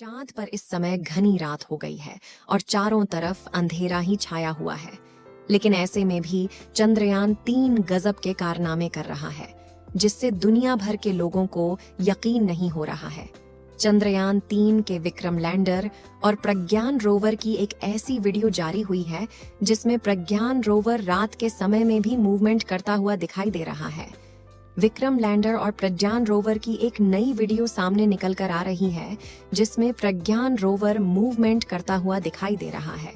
चांद पर इस समय घनी रात हो गई है और चारों तरफ अंधेरा ही छाया हुआ है। लेकिन ऐसे में भी चंद्रयान 3 गजब के कारनामे कर रहा है, जिससे दुनिया भर के लोगों को यकीन नहीं हो रहा है। चंद्रयान 3 के विक्रम लैंडर और प्रज्ञान रोवर की एक ऐसी वीडियो जारी हुई है जिसमें प्रज्ञान रोवर रात के समय में भी मूवमेंट करता हुआ दिखाई दे रहा है। विक्रम लैंडर और प्रज्ञान रोवर की एक नई वीडियो सामने निकल कर आ रही है जिसमें प्रज्ञान रोवर मूवमेंट करता हुआ दिखाई दे रहा है।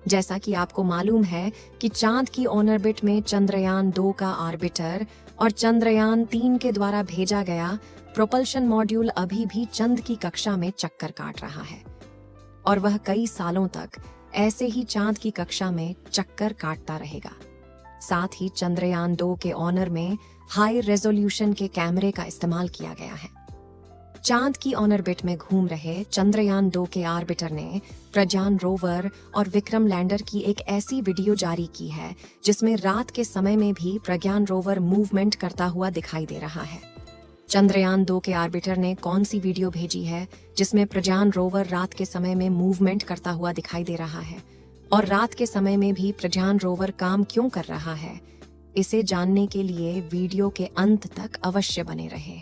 जैसा कि आपको मालूम है कि चांद की ऑर्बिट में चंद्रयान 2 का ऑर्बिटर और चंद्रयान 3 के द्वारा भेजा गया प्रोपल्शन मॉड्यूल अभी भी चंद की कक्षा में चक्कर काट रहा है और वह कई सालों तक ऐसे ही चांद की कक्षा में चक्कर काटता रहेगा। साथ ही चंद्रयान 2 के ऑनर में हाई रेजोल्यूशन के कैमरे का इस्तेमाल किया गया है। चांद की ऑर्बिट में घूम रहे चंद्रयान 2 के ऑर्बिटर ने प्रज्ञान रोवर और विक्रम लैंडर की एक ऐसी वीडियो जारी की है जिसमें रात के समय में भी प्रज्ञान रोवर मूवमेंट करता हुआ दिखाई दे रहा है। चंद्रयान 2 के ऑर्बिटर ने कौन सी वीडियो भेजी है जिसमें प्रज्ञान रोवर रात के समय में मूवमेंट करता हुआ दिखाई दे रहा है, और रात के समय में भी प्रज्ञान रोवर काम क्यों कर रहा है, इसे जानने के लिए वीडियो के अंत तक अवश्य बने रहे।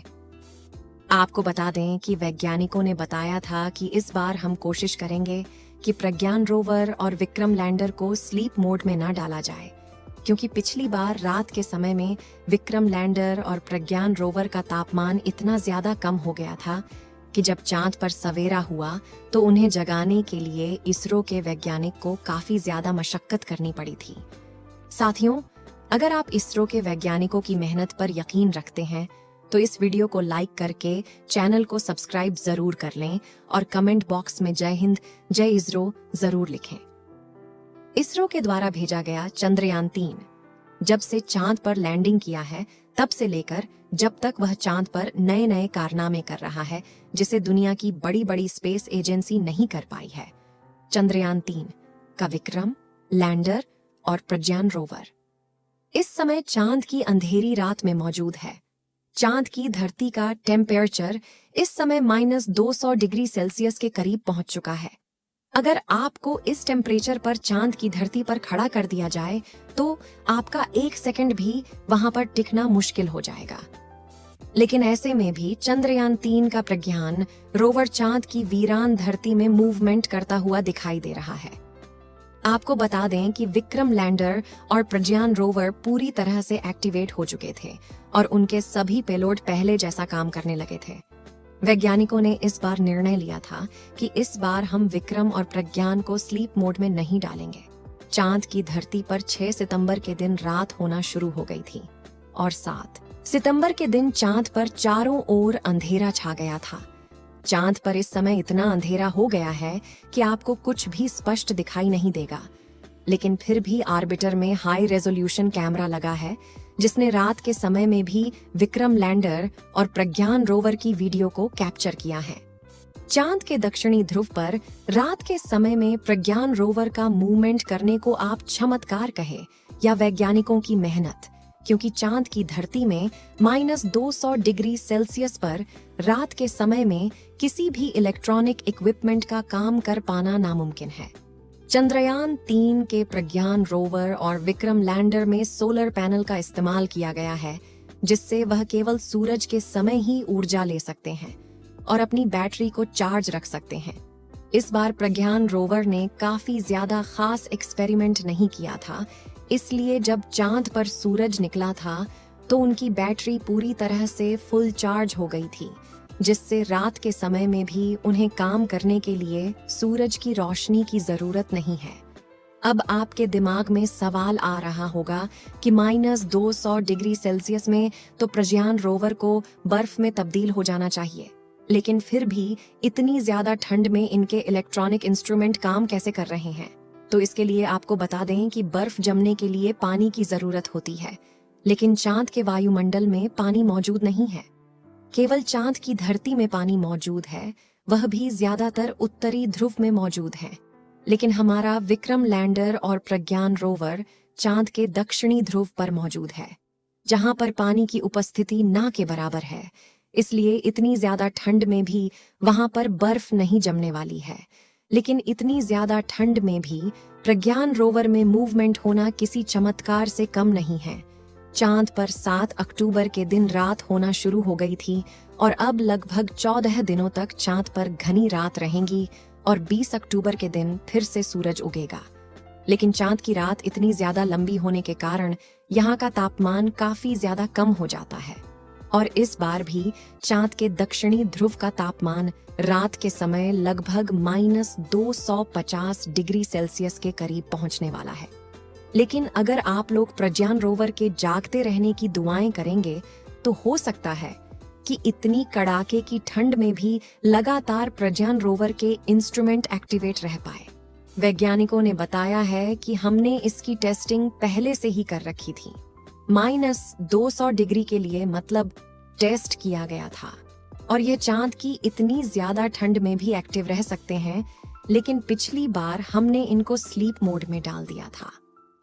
आपको बता दें कि वैज्ञानिकों ने बताया था कि इस बार हम कोशिश करेंगे कि प्रज्ञान रोवर और विक्रम लैंडर को स्लीप मोड में ना डाला जाए, क्योंकि पिछली बार रात के समय में विक्रम लैंडर और प्रज्ञान रोवर का तापमान इतना ज्यादा कम हो गया था कि जब चांद पर सवेरा हुआ तो उन्हें जगाने के लिए इसरो के वैज्ञानिक को काफी ज्यादा मशक्कत करनी पड़ी थी। साथियों, अगर आप इसरो के वैज्ञानिकों की मेहनत पर यकीन रखते हैं तो इस वीडियो को लाइक करके चैनल को सब्सक्राइब जरूर कर लें और कमेंट बॉक्स में जय हिंद जय इसरो जरूर लिखें। इसरो के द्वारा भेजा गया चंद्रयान 3 जब से चांद पर लैंडिंग किया है तब से लेकर जब तक वह चांद पर नए नए कारनामे कर रहा है जिसे दुनिया की बड़ी बड़ी स्पेस एजेंसी नहीं कर पाई है। चंद्रयान 3 का विक्रम लैंडर और प्रज्ञान रोवर इस समय चांद की अंधेरी रात में मौजूद है। चांद की धरती का टेम्परेचर इस समय -200 डिग्री सेल्सियस के करीब पहुंच चुका है। अगर आपको इस टेम्परेचर पर चांद की धरती पर खड़ा कर दिया जाए तो आपका 1 सेकंड भी वहां पर टिकना मुश्किल हो जाएगा। लेकिन ऐसे में भी चंद्रयान 3 का प्रज्ञान रोवर चांद की वीरान धरती में मूवमेंट करता हुआ दिखाई दे रहा है। आपको बता दें कि विक्रम लैंडर और प्रज्ञान रोवर पूरी तरह से एक्टिवेट हो चुके थे और उनके सभी पेलोड पहले जैसा काम करने लगे थे। वैज्ञानिकों ने इस बार निर्णय लिया था कि इस बार हम विक्रम और प्रज्ञान को स्लीप मोड में नहीं डालेंगे। चांद की धरती पर 6 सितंबर के दिन रात होना शुरू हो गई थी और 7 सितंबर के दिन चांद पर चारों ओर अंधेरा छा गया था। चांद पर इस समय इतना अंधेरा हो गया है कि आपको कुछ भी स्पष्ट दिखाई नहीं देगा, लेकिन फिर भी ऑर्बिटर में हाई रेजोल्यूशन कैमरा लगा है जिसने रात के समय में भी विक्रम लैंडर और प्रज्ञान रोवर की वीडियो को कैप्चर किया है। चांद के दक्षिणी ध्रुव पर रात के समय में प्रज्ञान रोवर का मूवमेंट करने को आप चमत्कार कहे या वैज्ञानिकों की मेहनत, क्योंकि चांद की धरती में -200 डिग्री सेल्सियस पर रात के समय में किसी भी इलेक्ट्रॉनिक इक्विपमेंट का काम कर पाना नामुमकिन है। चंद्रयान 3 के प्रज्ञान रोवर और विक्रम लैंडर में सोलर पैनल का इस्तेमाल किया गया है जिससे वह केवल सूरज के समय ही ऊर्जा ले सकते हैं और अपनी बैटरी को चार्ज रख सकते हैं। इस बार प्रज्ञान रोवर ने काफी ज्यादा खास एक्सपेरिमेंट नहीं किया था, इसलिए जब चांद पर सूरज निकला था तो उनकी बैटरी पूरी तरह से फुल चार्ज हो गई थी, जिससे रात के समय में भी उन्हें काम करने के लिए सूरज की रोशनी की जरूरत नहीं है। अब आपके दिमाग में सवाल आ रहा होगा कि -200 डिग्री सेल्सियस में तो प्रज्ञान रोवर को बर्फ में तब्दील हो जाना चाहिए, लेकिन फिर भी इतनी ज्यादा ठंड में इनके इलेक्ट्रॉनिक इंस्ट्रूमेंट काम कैसे कर रहे हैं? तो इसके लिए आपको बता दें कि बर्फ जमने के लिए पानी की जरूरत होती है, लेकिन चांद के वायुमंडल में पानी मौजूद नहीं है। केवल चांद की धरती में पानी मौजूद है, वह भी ज्यादातर उत्तरी ध्रुव में मौजूद है। लेकिन हमारा विक्रम लैंडर और प्रज्ञान रोवर चांद के दक्षिणी ध्रुव पर मौजूद है, जहां पर पानी की उपस्थिति ना के बराबर है। इसलिए इतनी ज्यादा ठंड में भी वहां पर बर्फ नहीं जमने वाली है। लेकिन इतनी ज्यादा ठंड में भी प्रज्ञान रोवर में मूवमेंट होना किसी चमत्कार से कम नहीं है। चांद पर 7 अक्टूबर के दिन रात होना शुरू हो गई थी और अब लगभग 14 दिनों तक चांद पर घनी रात रहेंगी और 20 अक्टूबर के दिन फिर से सूरज उगेगा। लेकिन चांद की रात इतनी ज्यादा लंबी होने के कारण यहाँ का तापमान काफी ज्यादा कम हो जाता है और इस बार भी चांद के दक्षिणी ध्रुव का तापमान रात के समय लगभग -250 डिग्री सेल्सियस के करीब पहुंचने वाला है। लेकिन अगर आप लोग प्रज्ञान रोवर के जागते रहने की दुआएं करेंगे तो हो सकता है कि इतनी कड़ाके की ठंड में भी लगातार प्रज्ञान रोवर के इंस्ट्रूमेंट एक्टिवेट रह पाए। वैज्ञानिकों ने बताया है कि हमने इसकी टेस्टिंग पहले से ही कर रखी थी। -200 डिग्री के लिए मतलब टेस्ट किया गया था और ये चांद की इतनी ज्यादा ठंड में भी एक्टिव रह सकते हैं। लेकिन पिछली बार हमने इनको स्लीप मोड में डाल दिया था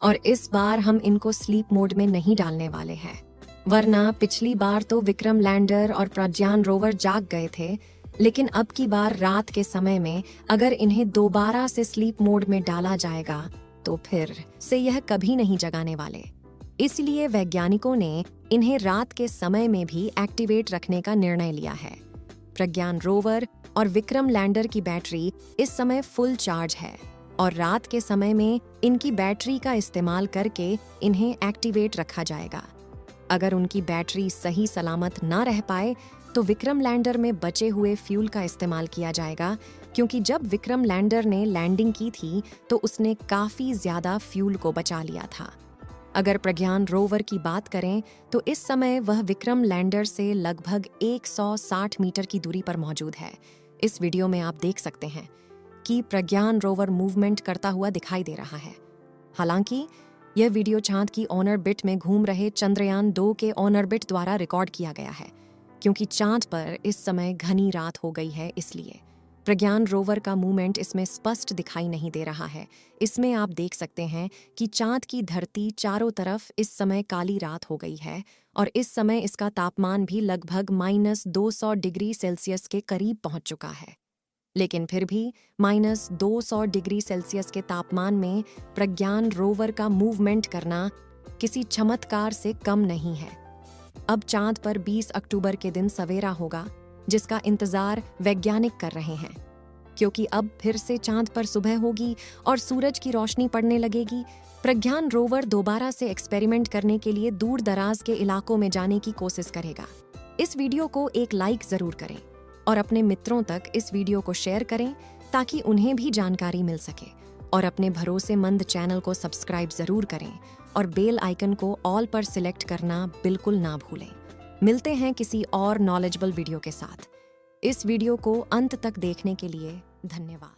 और इस बार हम इनको स्लीप मोड में नहीं डालने वाले हैं, वरना पिछली बार तो विक्रम लैंडर और प्रज्ञान रोवर जाग गए थे। लेकिन अब की बार रात के समय में अगर इन्हें दोबारा से स्लीप मोड में डाला जाएगा तो फिर से यह कभी नहीं जगाने वाले। इसलिए वैज्ञानिकों ने इन्हें रात के समय में भी एक्टिवेट रखने का निर्णय लिया है। प्रज्ञान रोवर और विक्रम लैंडर की बैटरी इस समय फुल चार्ज है और रात के समय में इनकी बैटरी का इस्तेमाल करके इन्हें एक्टिवेट रखा जाएगा। अगर उनकी बैटरी सही सलामत ना रह पाए तो विक्रम लैंडर में बचे हुए फ्यूल का इस्तेमाल किया जाएगा, क्योंकि जब विक्रम लैंडर ने लैंडिंग की थी तो उसने काफी ज्यादा फ्यूल को बचा लिया था। अगर प्रज्ञान रोवर की बात करें तो इस समय वह विक्रम लैंडर से लगभग 160 मीटर की दूरी पर मौजूद है। इस वीडियो में आप देख सकते हैं कि प्रज्ञान रोवर मूवमेंट करता हुआ दिखाई दे रहा है। हालांकि यह वीडियो चांद की ऑर्बिट में घूम रहे चंद्रयान 2 के ऑर्बिट द्वारा रिकॉर्ड किया गया है, क्योंकि चांद पर इस समय घनी रात हो गई है। इसलिए प्रज्ञान रोवर का मूवमेंट इसमें स्पष्ट दिखाई नहीं दे रहा है। इसमें आप देख सकते हैं कि चांद की धरती चारों तरफ इस समय काली रात हो गई है और इस समय इसका तापमान भी लगभग -200 डिग्री सेल्सियस के करीब पहुंच चुका है। लेकिन फिर भी -200 डिग्री सेल्सियस के तापमान में प्रज्ञान रोवर का मूवमेंट करना किसी चमत्कार से कम नहीं है। अब चांद पर 20 अक्टूबर के दिन सवेरा होगा, जिसका इंतजार वैज्ञानिक कर रहे हैं, क्योंकि अब फिर से चांद पर सुबह होगी और सूरज की रोशनी पड़ने लगेगी। प्रज्ञान रोवर दोबारा से एक्सपेरिमेंट करने के लिए दूर दराज के इलाकों में जाने की कोशिश करेगा। इस वीडियो को एक लाइक जरूर करें और अपने मित्रों तक इस वीडियो को शेयर करें ताकि उन्हें भी जानकारी मिल सके, और अपने भरोसेमंद चैनल को सब्सक्राइब जरूर करें और बेल आइकन को ऑल पर सिलेक्ट करना बिल्कुल ना भूलें। मिलते हैं किसी और नॉलेजेबल वीडियो के साथ। इस वीडियो को अंत तक देखने के लिए धन्यवाद।